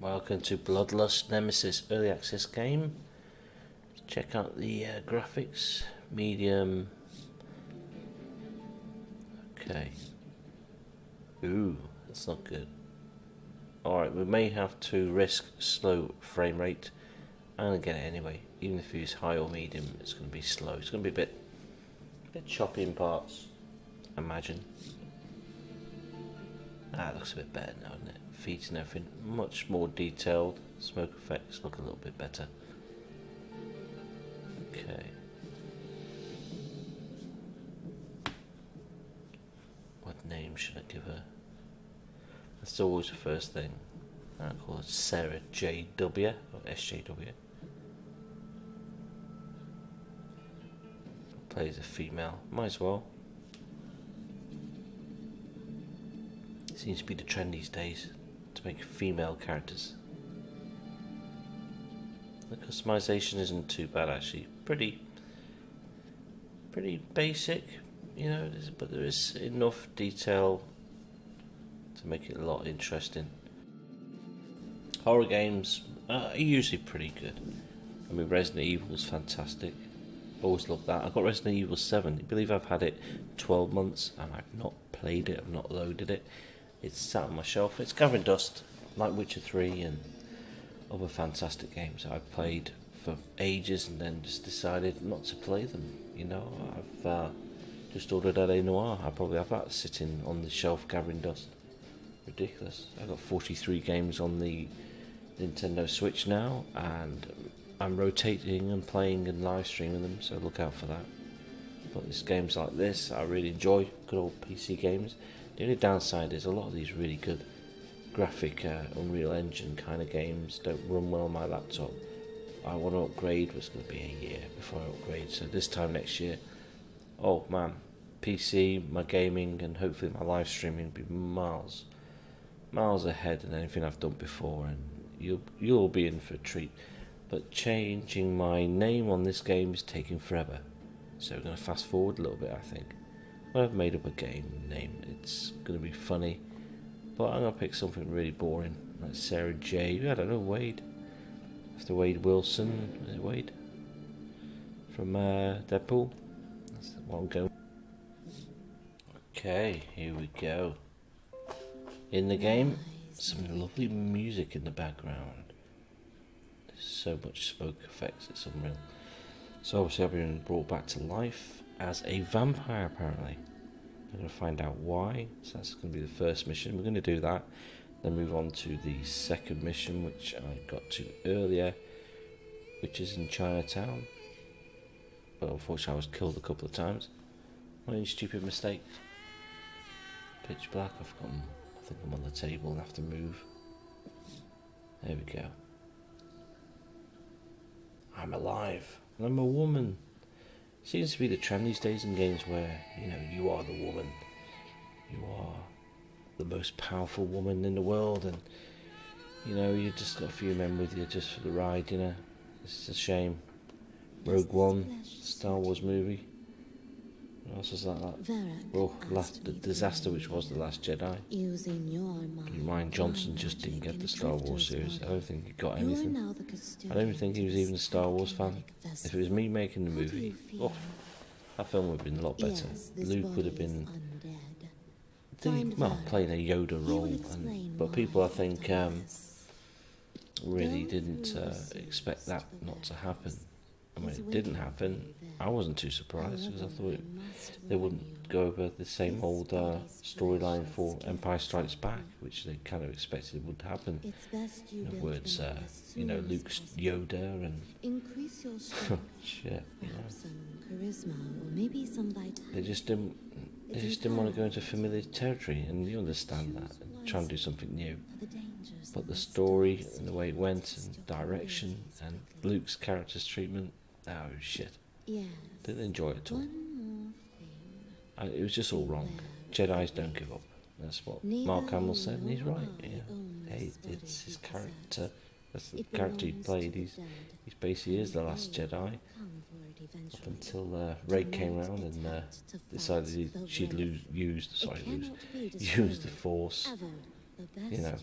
Welcome to Bloodlust Nemesis early access game. Check out the graphics, medium. Okay. Ooh, that's not good. Alright, we may have to risk slow frame rate. I'm gonna get it anyway. Even if it's high or medium, it's gonna be slow. It's gonna be a bit choppy in parts, I imagine. It looks a bit better now, doesn't it? Feet and everything, much more detailed. Smoke effects look a little bit better. Okay. What name should I give her? That's always the first thing. I'll call her Sarah JW or SJW. Plays a female, might as well. Seems to be the trend these days to make female characters. The customization isn't too bad actually. Pretty basic, you know, but there is enough detail to make it a lot interesting. Horror games are usually pretty good. I mean, Resident Evil is fantastic. Always love that. I've got Resident Evil 7. I believe I've had it 12 months and I've not played it, I've not loaded it. It's sat on my shelf. It's gathering dust, like Witcher 3 and other fantastic games I've played for ages and then just decided not to play them. You know, I've just ordered L.A. Noire. I probably have that sitting on the shelf gathering dust. Ridiculous. I've got 43 games on the Nintendo Switch now, and I'm rotating and playing and live streaming them, so look out for that. But there's games like this I really enjoy, good old PC games. The only downside is a lot of these really good graphic Unreal Engine kind of games don't run well on my laptop. I want to upgrade, but it's going to be a year before I upgrade, so this time next year, oh man, PC, my gaming and hopefully my live streaming will be miles ahead of anything I've done before, and you'll be in for a treat. But changing my name on this game is taking forever, so we're going to fast forward a little bit. I think I've made up a game name. It's going to be funny, but I'm going to pick something really boring like Sarah J. I don't know, Wade. After Wade Wilson, is it Wade from Deadpool? That's what I'm going. Okay, here we go. In the game, some lovely music in the background. There's so much smoke effects, it's unreal. So obviously I've been brought back to life as a vampire apparently. I'm going to find out why. So that's going to be the first mission. We're going to do that. Then move on to the second mission, which I got to earlier, which is in Chinatown. But unfortunately I was killed a couple of times. What any stupid mistakes? Pitch black, I've forgotten. I think I'm on the table and have to move. There we go. I'm alive. And I'm a woman. Seems to be the trend these days in games where, you know, you are the woman. You are the most powerful woman in the world, and you know, you just got a few men with you just for the ride, you know. It's a shame. Rogue One, Star Wars movie. What else was that? The disaster which was The Last Jedi. Ryan Johnson just didn't get the Star Wars series. I don't think he got anything. I don't even think he was even a Star Wars fan. If it was me making the movie, that film would have been a lot better. Luke would have been playing a Yoda role, but people I think really didn't expect that not to happen. And when it didn't happen, I wasn't too surprised because I thought they wouldn't go over the same old storyline for Empire Strikes Back, which they kind of expected would happen. In other words, you know, Luke's Yoda and shit. You know. They just didn't want to go into familiar territory, and you understand that. And try and do something new. But the story and the way it went, and direction, and Luke's character's treatment. Oh shit. Didn't enjoy it at all. It was just all wrong. Jedis don't give up. That's what Mark Hamill said, and he's right. Yeah. Hey, it's his character. That's the character he played. He's basically is the last Jedi. Up until Rey came around and decided she'd use the Force you know,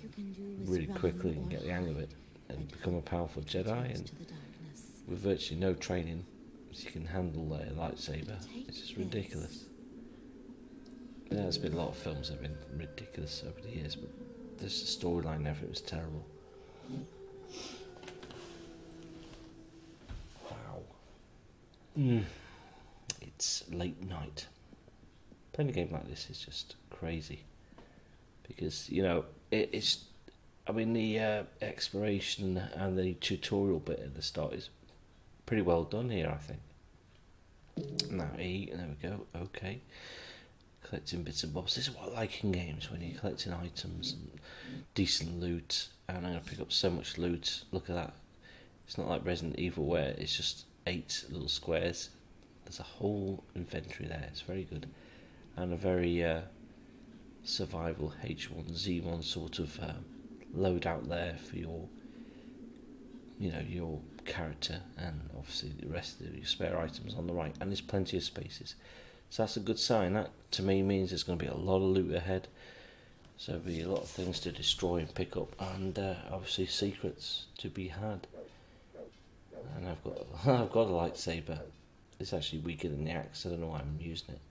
really quickly and get the hang of it and become a powerful Jedi, and with virtually no training, you can handle a lightsaber. It's just ridiculous. Yeah, there's been a lot of films that have been ridiculous over the years, but this storyline and everything was terrible. Wow. It's late night. Playing a game like this is just crazy. Because, you know, it's... I mean, the exploration and the tutorial bit at the start is pretty well done here, I think. Now, E, there we go, okay. Collecting bits and bobs. This is what I like in games, when you're collecting items and decent loot. And I'm going to pick up so much loot. Look at that. It's not like Resident Evil where it's just 8 little squares. There's a whole inventory there. It's very good. And a very survival H1Z1 sort of loadout there for your, you know, your character, and obviously the rest of your spare items on the right. And there's plenty of spaces. So that's a good sign. That to me means there's going to be a lot of loot ahead. So there'll be a lot of things to destroy and pick up, and obviously secrets to be had. And I've got a lightsaber. It's actually weaker than the axe. I don't know why I'm using it.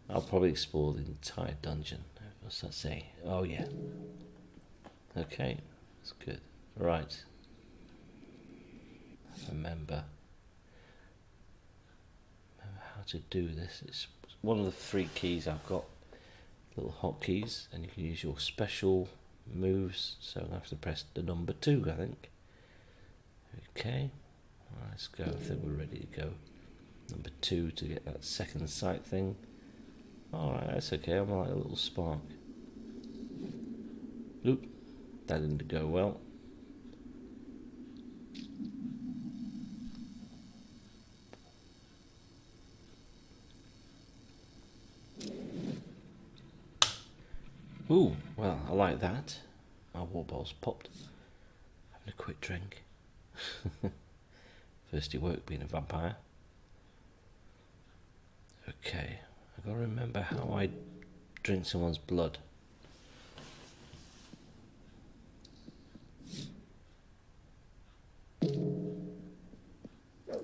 I'll probably explore the entire dungeon. What's that say? Oh yeah. Okay, that's good. Right. Remember how to do this. It's one of the 3 keys I've got. Little hotkeys, and you can use your special moves. So I have to press the number 2, I think. Okay. Let's go. I think we're ready to go. Number 2 to get that second sight thing. Alright, that's okay. I'm like a little spark. Oop. That didn't go well. Ooh, well, I like that. My water bottle's popped. Having a quick drink. First it worked being a vampire. Okay, I've got to remember how I drink someone's blood. Oh,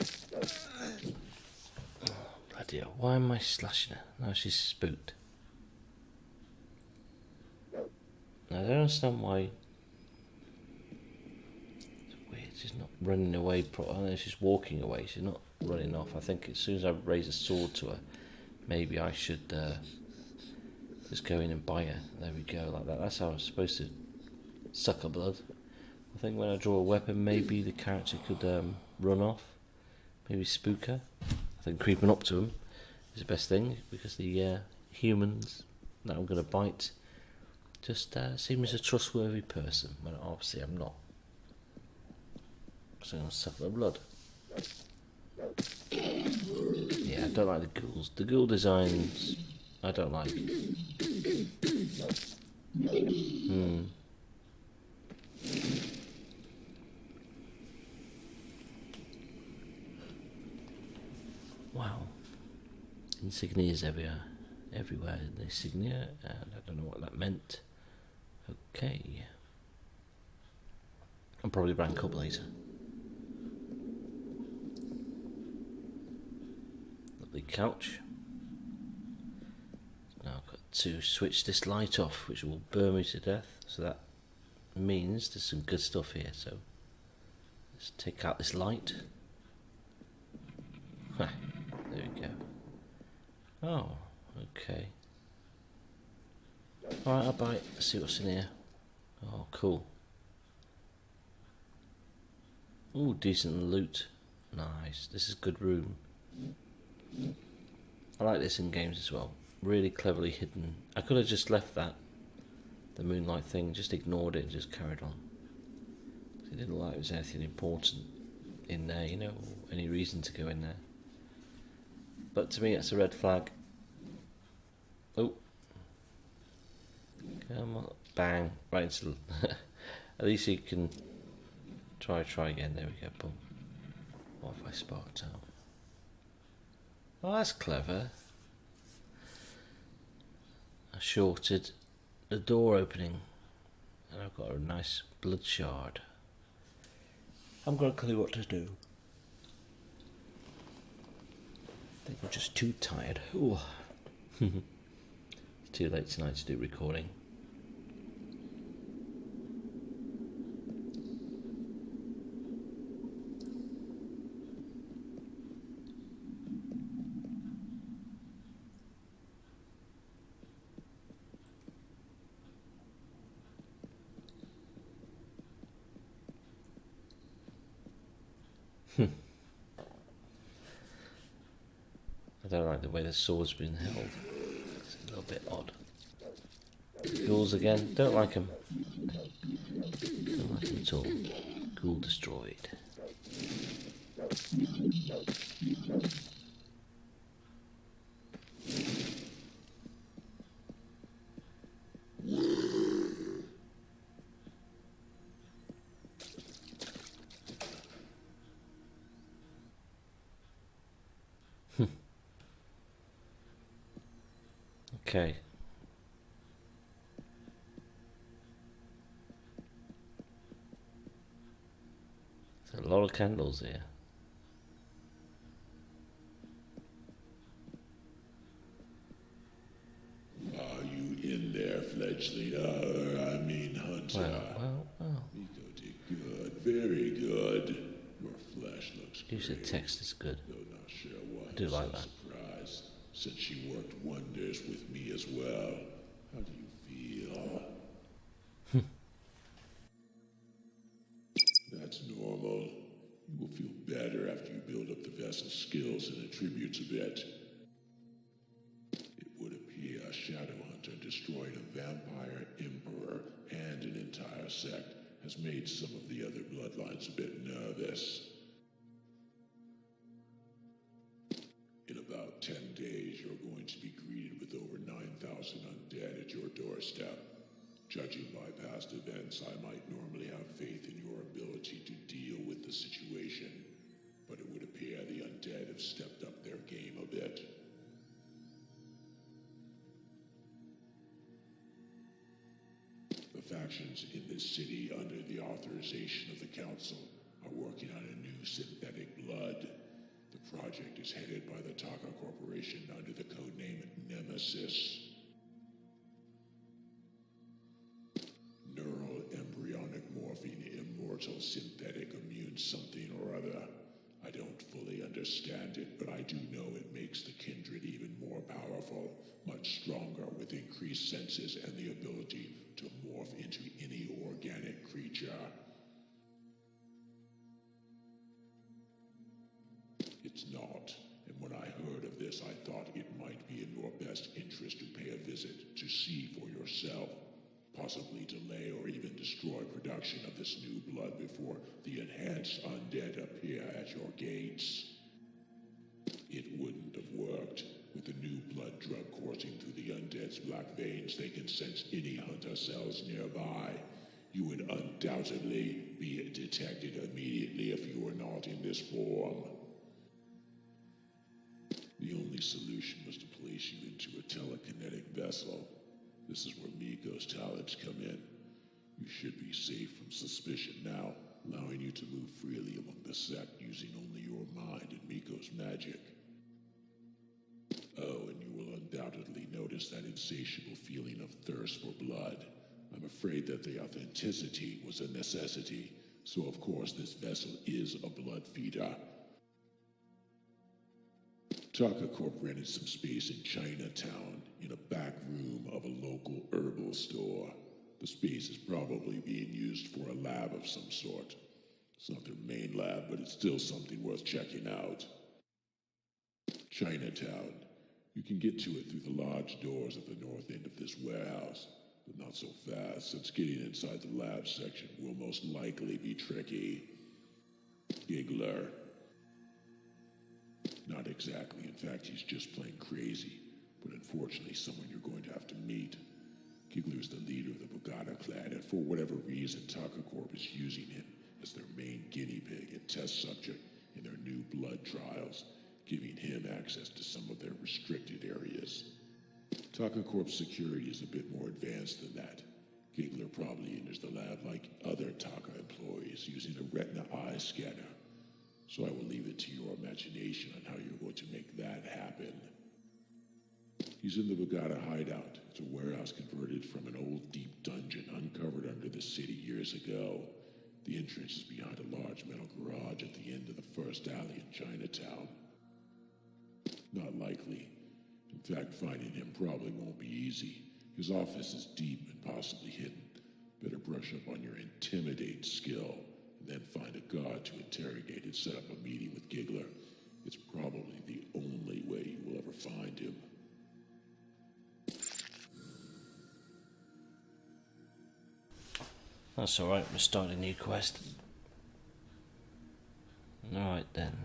bloody hell, why am I slashing her? Now she's spooked. I don't understand why. It's weird, she's not running away. I know she's walking away, she's not running off. I think as soon as I raise a sword to her, maybe I should just go in and bite her. There we go, like that. That's how I'm supposed to suck her blood. I think when I draw a weapon, maybe the character could run off, maybe spook her. I think creeping up to him is the best thing, because the humans that I'm going to bite just seems a trustworthy person, when obviously I'm not. So I'm going to suck their blood. Yeah, I don't like the ghouls. The ghoul designs, I don't like. Wow. Insignias everywhere in the insignia, and I don't know what that meant. Okay. I'll probably rank up later. Lovely couch. Now I've got to switch this light off, which will burn me to death. So that means there's some good stuff here. So let's take out this light. There we go. Oh, okay. Alright, I'll bite. Let's see what's in here. Oh, cool. Ooh, decent loot. Nice. This is good room. I like this in games as well. Really cleverly hidden. I could have just left that, the moonlight thing, just ignored it and just carried on. It didn't look like there was anything important in there, you know, or any reason to go in there. But to me, that's a red flag. Oh. Come on. Bang. Right into the... At least you can try again. There we go. Boom. What if I sparked out? Oh, that's clever. I shorted the door opening and I've got a nice blood shard. I haven't got a clue what to do. I think I'm just too tired. Ooh. It's too late tonight to do recording. I don't like the way the sword's been held. It's a little bit odd. Ghouls again. Don't like them. Don't like them at all. Ghoul destroyed. Okay. There's a lot of candles here. Are you in there, fledgling? Hunter. Well. Miko did good, very good. Your flesh looks great. Use of text is good. Though not sure why I do like that. Surprised, since she worked wonders with me as well. How do you feel? That's normal. You will feel better after you build up the vessel's skills and attributes a bit. It would appear a shadow hunter destroyed a vampire emperor and an entire sect has made some of the other bloodlines a bit nervous. In about 10 days, you're going to be greeted with over 9,000 undead at your doorstep. Judging by past events, I might normally have faith in your ability to deal with the situation, but it would appear the undead have stepped up their game a bit. The factions in this city, under the authorization of the Council, are working on a new synthetic blood. The project is headed by the Taka Corporation under the codename Nemesis. Neural embryonic morphine immortal synthetic immune something or other. I don't fully understand it, but I do know it makes the kindred even more powerful, much stronger with increased senses and the ability to morph into any organic creature. It's not, and when I heard of this, I thought it might be in your best interest to pay a visit to see for yourself. Possibly delay or even destroy production of this new blood before the enhanced undead appear at your gates. It wouldn't have worked. With the new blood drug coursing through the undead's black veins, they can sense any hunter cells nearby. You would undoubtedly be detected immediately if you were not in this form. The only solution was to place you into a telekinetic vessel. This is where Miko's talents come in. You should be safe from suspicion now, allowing you to move freely among the sect using only your mind and Miko's magic. Oh, and you will undoubtedly notice that insatiable feeling of thirst for blood. I'm afraid that the authenticity was a necessity, so of course this vessel is a blood feeder. Taka Corp rented some space in Chinatown, in a back room of a local herbal store. The space is probably being used for a lab of some sort. It's not their main lab, but it's still something worth checking out. Chinatown. You can get to it through the large doors at the north end of this warehouse, but not so fast, since getting inside the lab section will most likely be tricky. Giggler. Not exactly. In fact, he's just plain crazy, but unfortunately someone you're going to have to meet. Giggler's the leader of the Bogata clan, and for whatever reason, Taka Corp is using him as their main guinea pig and test subject in their new blood trials, giving him access to some of their restricted areas. Taka Corp's security is a bit more advanced than that. Giggler probably enters the lab like other Taka employees using a retina eye scanner. So I will leave it to your imagination on how you're going to make that happen. He's in the Bogata hideout. It's a warehouse converted from an old deep dungeon uncovered under the city years ago. The entrance is behind a large metal garage at the end of the first alley in Chinatown. Not likely. In fact, finding him probably won't be easy. His office is deep and possibly hidden. Better brush up on your intimidate skill, and then find a guard to interrogate and set up a meeting with Giggler. It's probably the only way you will ever find him. That's alright, we're starting a new quest. Alright then.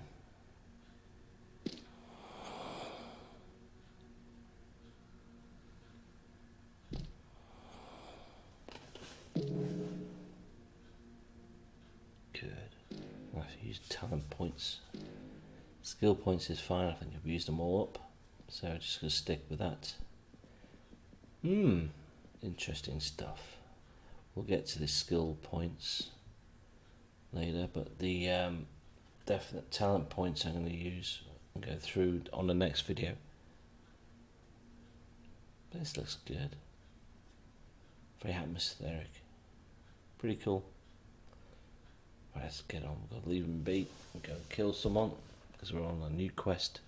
Good. I've used talent points. Skill points is fine, I think I've used them all up. So I'm just going to stick with that. Interesting stuff. We'll get to the skill points later, but the definite talent points I'm going to use and go through on the next video. This looks good. Very atmospheric. Pretty cool. Right, let's get on. We've got to leave him be and go and kill someone because we're on a new quest.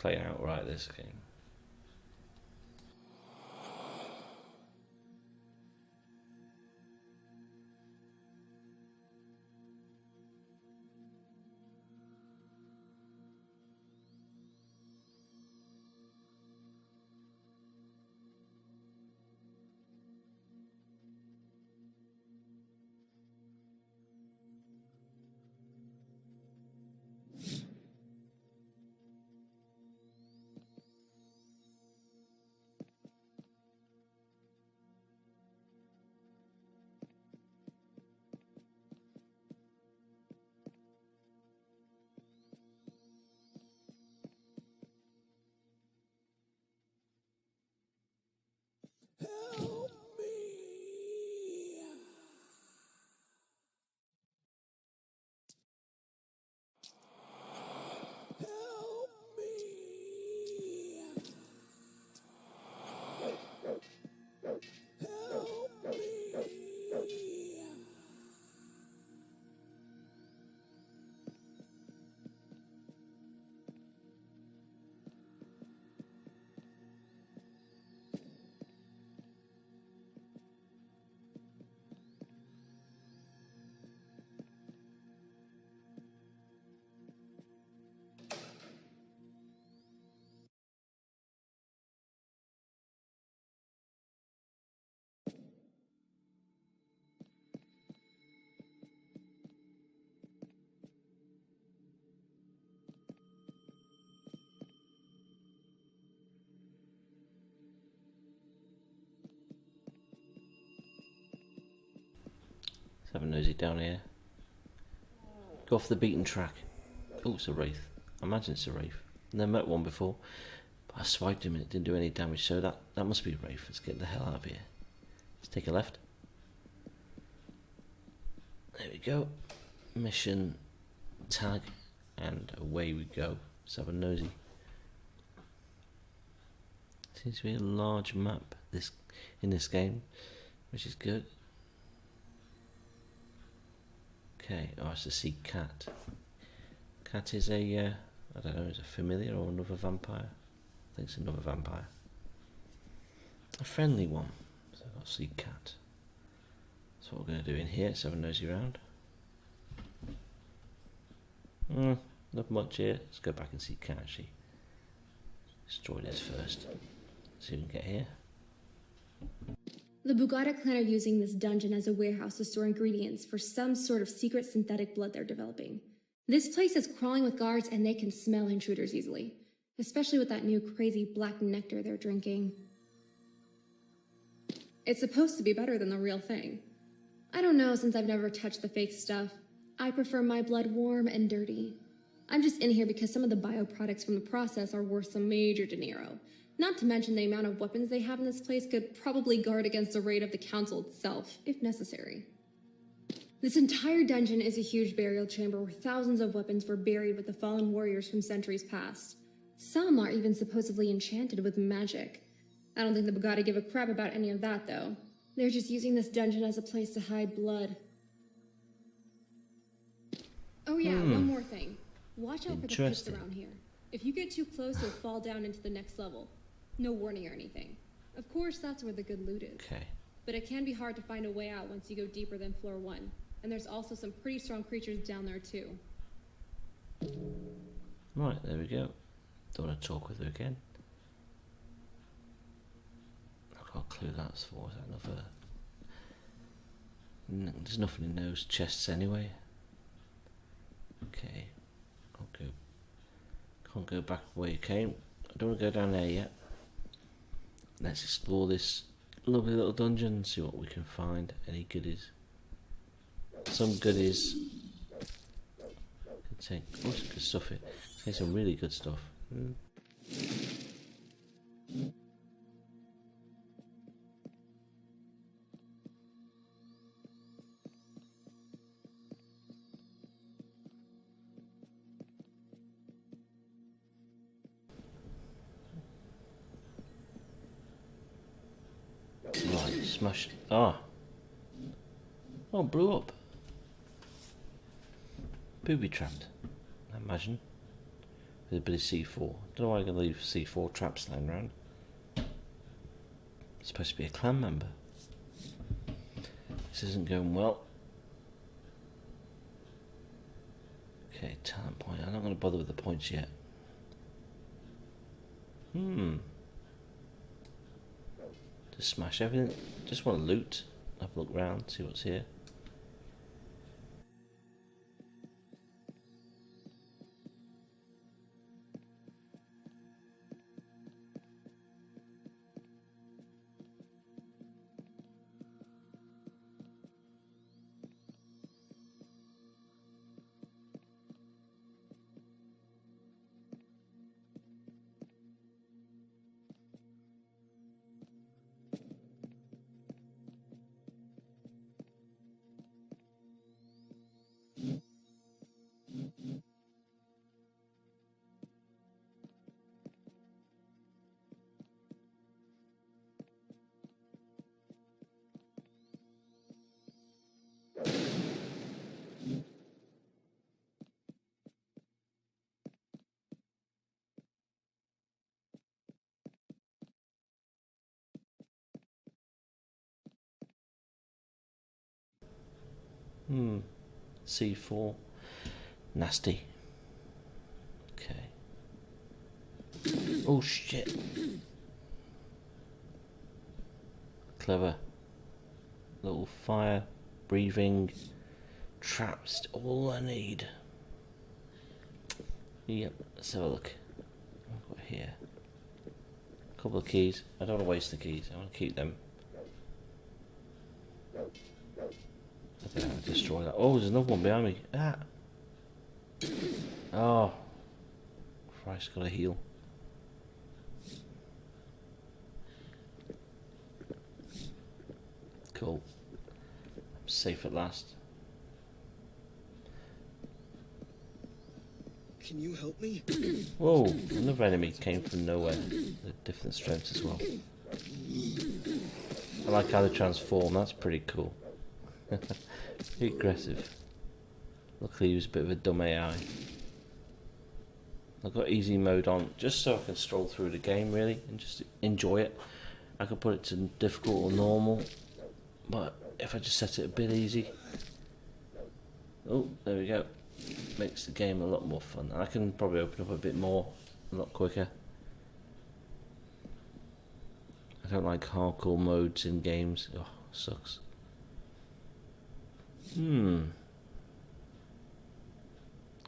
Play outright this game. Have a nosy down here. Go off the beaten track. Oh, it's a wraith. I imagine it's a wraith. Never met one before, but I swiped him and it didn't do any damage, so that must be a wraith. Let's get the hell out of here. Let's take a left. There we go. Mission tag, and away we go. Let's have a nosy. Seems to be a large map in this game, which is good. Okay, oh, it's a sea cat. Cat is a, I don't know, is a familiar or another vampire? I think it's another vampire. A friendly one. So I've got sea cat. That's what we're going to do in here. Let's have a nosy round. Not much here. Let's go back and see cat actually. Destroy this first. See if we can get here. The Bugata clan are using this dungeon as a warehouse to store ingredients for some sort of secret synthetic blood they're developing. This place is crawling with guards and they can smell intruders easily. Especially with that new crazy black nectar they're drinking. It's supposed to be better than the real thing. I don't know since I've never touched the fake stuff. I prefer my blood warm and dirty. I'm just in here because some of the bioproducts from the process are worth some major dinero. Not to mention the amount of weapons they have in this place could probably guard against a raid of the council itself, if necessary. This entire dungeon is a huge burial chamber where thousands of weapons were buried with the fallen warriors from centuries past. Some are even supposedly enchanted with magic. I don't think the Bugatti give a crap about any of that, though. They're just using this dungeon as a place to hide blood. Oh yeah, one more thing. Watch out for the pits around here. If you get too close, you'll fall down into the next level. No warning or anything. Of course, that's where the good loot is. Okay. But it can be hard to find a way out once you go deeper than floor 1. And there's also some pretty strong creatures down there, too. Right, there we go. Don't want to talk with her again. I've got a clue that's for. Is that another? No, there's nothing in those chests anyway. Okay. I'll go. Can't go back where you came. I don't want to go down there yet. Let's explore this lovely little dungeon and see what we can find. Any goodies? Some goodies. Good thing. Oh, some good stuff here. There's some really good stuff. Right, smash. Ah. Oh, blew up. Booby trapped, I imagine. With a bit of C4. Don't know why I'm going to leave C4 traps lying around. It's supposed to be a clan member. This isn't going well. Okay, talent point. I'm not going to bother with the points yet. Just smash everything. Just want to loot. Have a look around, see what's here. C4. Nasty. Okay. Oh shit. Clever. Little fire, breathing, traps, all I need. Yep, let's have a look. What have we got here? A couple of keys. I don't want to waste the keys, I want to keep them. I think I'll destroy that. Oh, there's another one behind me. Ah! Oh. Christ, gotta heal. Cool. I'm safe at last. Can you help me? Whoa, another enemy came from nowhere. With different strengths as well. I like how they transform, that's pretty cool. Pretty aggressive. Luckily he was a bit of a dumb AI. I've got easy mode on just so I can stroll through the game really and just enjoy it. I could put it to difficult or normal, but if I just set it a bit easy. Oh, there we go. Makes the game a lot more fun. And I can probably open up a bit more, a lot quicker. I don't like hardcore modes in games. Oh, sucks.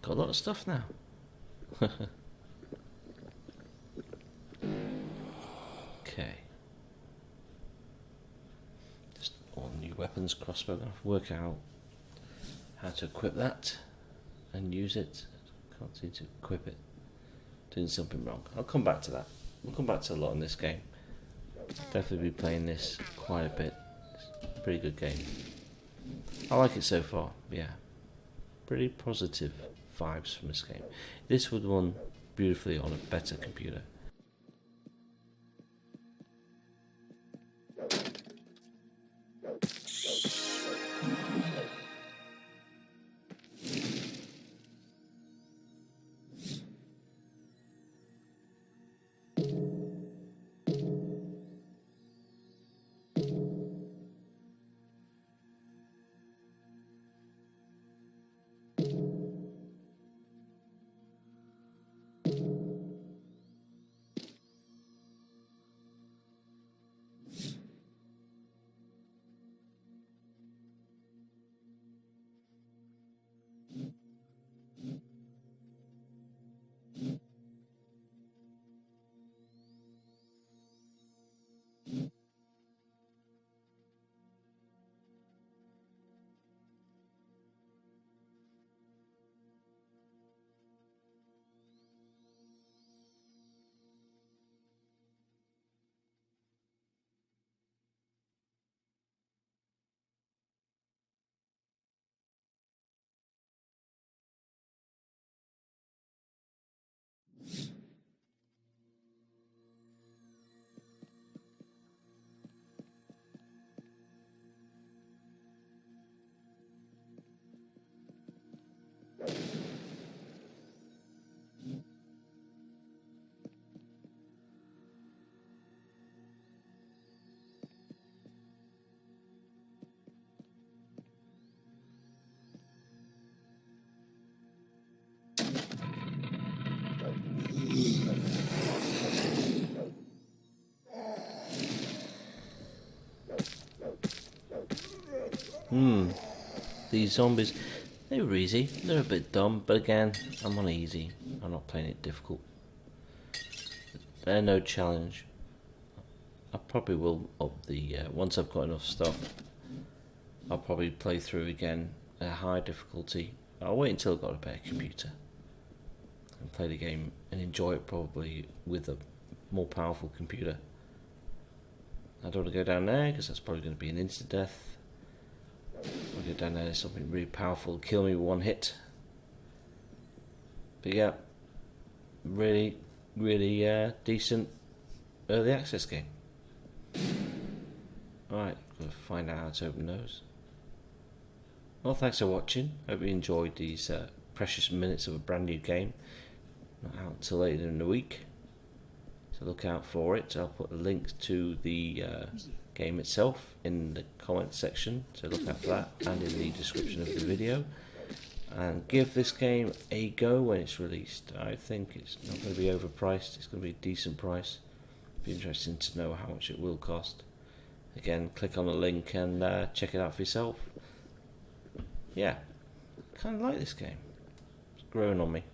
Got a lot of stuff now. Okay. Just all new weapons, crossbow. I have to work out how to equip that and use it. Can't seem to equip it. Doing something wrong. I'll come back to that. We'll come back to a lot in this game. Definitely be playing this quite a bit. It's a pretty good game. I like it so far. Yeah. Pretty positive vibes from this game. This would run beautifully on a better computer. These zombies, they were easy. They're a bit dumb, but again, I'm on easy. I'm not playing it difficult. They're no challenge. I probably will up the once I've got enough stuff. I'll probably play through again at a high difficulty. I'll wait until I've got a better computer and play the game and enjoy it probably with a more powerful computer. I don't want to go down there because that's probably going to be an instant death. I'll go down there, there's something really powerful, kill me with one hit. But yeah, really decent early access game. Alright, we'll find out how to open those. Well, thanks for watching. Hope you enjoyed these precious minutes of a brand new game. Not out until later in the week, so look out for it. I'll put a link to the game itself in the comments section, so look out for that, and in the description of the video. And give this game a go when it's released. I think it's not going to be overpriced. It's going to be a decent price. Be interesting to know how much it will cost. Again, click on the link and check it out for yourself. Yeah, kind of like this game. It's growing on me.